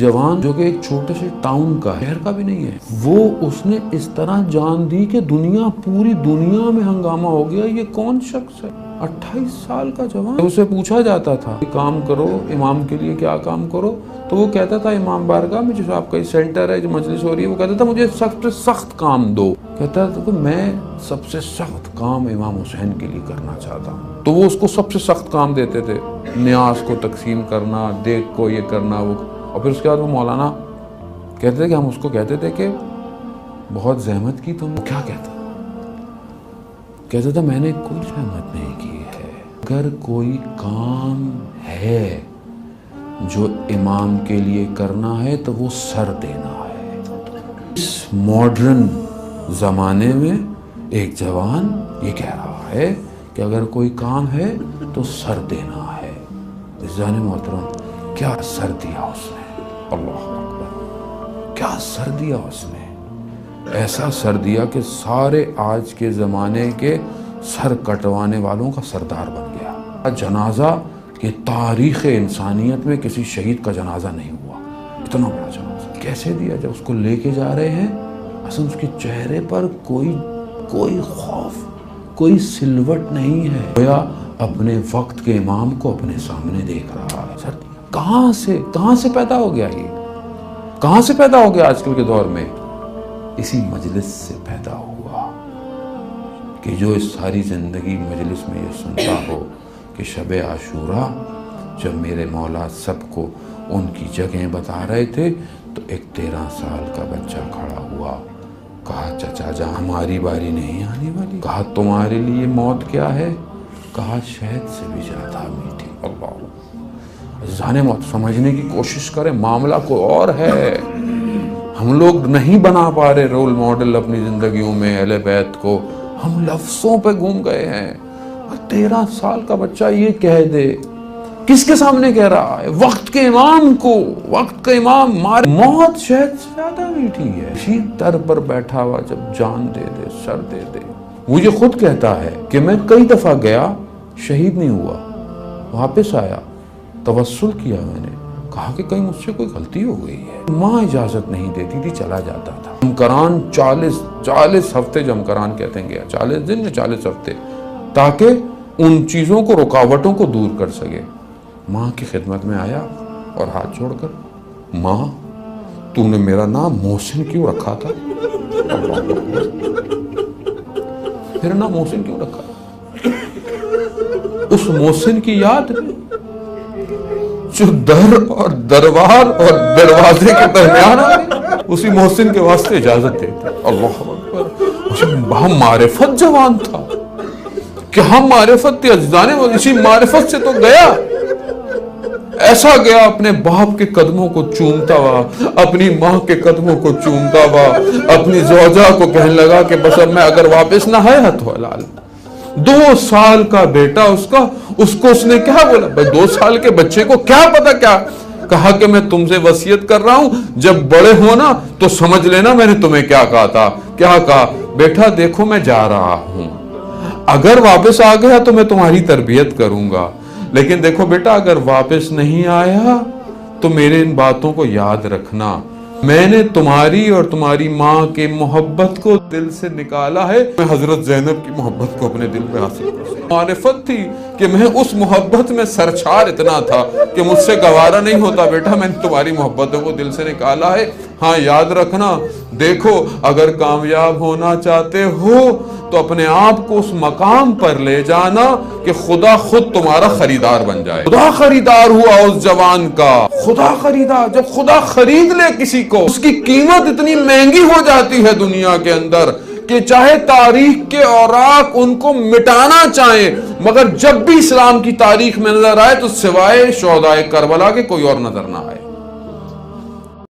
جوان جو کہ ایک چھوٹے سے ٹاؤن کا شہر کا بھی نہیں ہے، وہ اس نے اس طرح جان دی کہ پوری دنیا میں ہنگامہ ہو گیا، یہ کون شخص ہے؟ 28 سال کا جوان۔ اسے پوچھا جاتا تھا کام کرو، امام کے لیے کیا کام کرو، تو وہ کہتا تھا امام بارگاہ میں جو آپ کا سینٹر ہے، جو مجلس ہو رہی ہے، وہ کہتا تھا مجھے سخت سے سخت کام دو۔ کہتا تھا کہ میں سب سے سخت کام امام حسین کے لیے کرنا چاہتا ہوں، تو وہ اس کو سب سے سخت کام دیتے تھے، نیاز کو تقسیم کرنا، دیگ کو یہ کرنا وہ، اور پھر اس کے بعد وہ مولانا کہتے تھے کہ ہم اس کو کہتے تھے کہ بہت زحمت کی تم، کیا کہتا تھا میں نے کوئی زحمت نہیں کی ہے، اگر کوئی کام ہے جو امام کے لیے کرنا ہے تو وہ سر دینا ہے۔ اس ماڈرن زمانے میں ایک جوان یہ کہہ رہا ہے کہ اگر کوئی کام ہے تو سر دینا ہے۔ عزیزان محترم، کیا سر دیا اس نے، اللہ اکبر، کیا سر دیا اس نے، ایسا سر دیا کہ سارے آج کے زمانے کے سر کٹوانے والوں کا سردار بن گیا۔ جنازہ کہ تاریخ انسانیت میں کسی شہید کا جنازہ نہیں ہوا، اتنا بڑا جنازہ کیسے دیا۔ جب اس کو لے کے جا رہے ہیں، اصل اس کے چہرے پر کوئی خوف، کوئی سلوٹ نہیں ہے، گویا اپنے وقت کے امام کو اپنے سامنے دیکھ رہا ہے۔ سر کہاں سے پیدا ہو گیا، یہ کہاں سے پیدا ہو گیا آج کل کے دور میں؟ اسی مجلس سے پیدا ہوا کہ جو اس ساری زندگی مجلس میں یہ سنتا ہو کہ شب عاشورہ جب میرے مولا سب کو ان کی جگہیں بتا رہے تھے تو ایک 13 سال کا بچہ کھڑا ہوا، کہا چچا جان ہماری باری نہیں آنے والی، کہا تمہارے لیے موت کیا ہے، کہا شہد سے بھی زیادہ میٹھی۔ اللہ عزیزان موت سمجھنے کی کوشش کریں، معاملہ کوئی اور ہے۔ ہم لوگ نہیں بنا پا رہے رول ماڈل اپنی زندگیوں میں اہل بیت کو، ہم لفظوں پہ گھوم گئے ہیں۔ 13 سال کا بچہ یہ کہہ دے، کس کے سامنے کہہ رہا ہے؟ وقت کے امام کو، وقت کا امام مار، موت شہد سے زیادہ میٹھی ہے۔ اسی در پر بیٹھا ہوا جب جان دے دے، سر دے دے۔ مجھے خود کہتا ہے کہ میں کئی دفعہ گیا، شہید نہیں ہوا، واپس آیا، توسل کیا، میں نے کہا کہ کہیں مجھ سے کوئی غلطی ہو گئی ہے۔ ماں اجازت نہیں دیتی تھی، چلا جاتا تھا۔ جمکران 40 ہفتے جمکران کہتے ہیں گیا، 40 دن یا 40 ہفتے، تاکہ ان چیزوں کو، رکاوٹوں کو دور کر سکے۔ ماں کی خدمت میں آیا اور ہاتھ چھوڑ کر، ماں تو نے میرا نام محسن کیوں رکھا تھا؟ میرا نام محسن کیوں رکھا؟ اس محسن کی یاد جو در اور دربار اور دروازے کے درمیان اسی محسن کے واسطے اجازت دیتے۔ اللہ اکبر، معرفت جوان تھا، کیا معرفت تھی عزیزان، اسی معرفت سے تو گیا، ایسا گیا اپنے باپ کے قدموں کو چومتا ہوا، اپنی ماں کے قدموں کو چومتا ہوا، اپنی زوجہ کو کہنے لگا کہ بس اب میں اگر واپس نہ ہے تو حلال۔ 2 سال کا بیٹا اس کو اس نے کیا بولا؟ بھائی 2 سال کے بچے کو کیا پتا، کیا کہا کہ میں تم سے وصیت کر رہا ہوں، جب بڑے ہونا تو سمجھ لینا میں نے تمہیں کیا کہا تھا۔ کیا کہا؟ بیٹا دیکھو میں جا رہا ہوں، اگر واپس آ گیا تو میں تمہاری تربیت کروں گا، لیکن دیکھو بیٹا اگر واپس نہیں آیا تو میرے ان باتوں کو یاد رکھنا، میں نے تمہاری اور تمہاری ماں کے محبت کو دل سے نکالا ہے، میں حضرت زینب کی محبت کو اپنے دل میں حاصل کر سکتا۔ معرفت تھی کہ میں اس محبت میں سرچار اتنا تھا کہ مجھ سے گوارا نہیں ہوتا، بیٹا میں نے تمہاری محبتوں کو دل سے نکالا ہے، ہاں یاد رکھنا، دیکھو اگر کامیاب ہونا چاہتے ہو تو اپنے آپ کو اس مقام پر لے جانا کہ خدا خود تمہارا خریدار بن جائے۔ خدا خریدار ہوا اس جوان کا، خدا خریدار، جب خدا خرید لے کسی کو، اس کی قیمت اتنی مہنگی ہو جاتی ہے دنیا کے اندر کہ چاہے تاریخ کے اوراق ان کو مٹانا چاہیں، مگر جب بھی اسلام کی تاریخ میں نظر آئے تو سوائے شہدائے کربلا کے کوئی اور نظر نہ آئے۔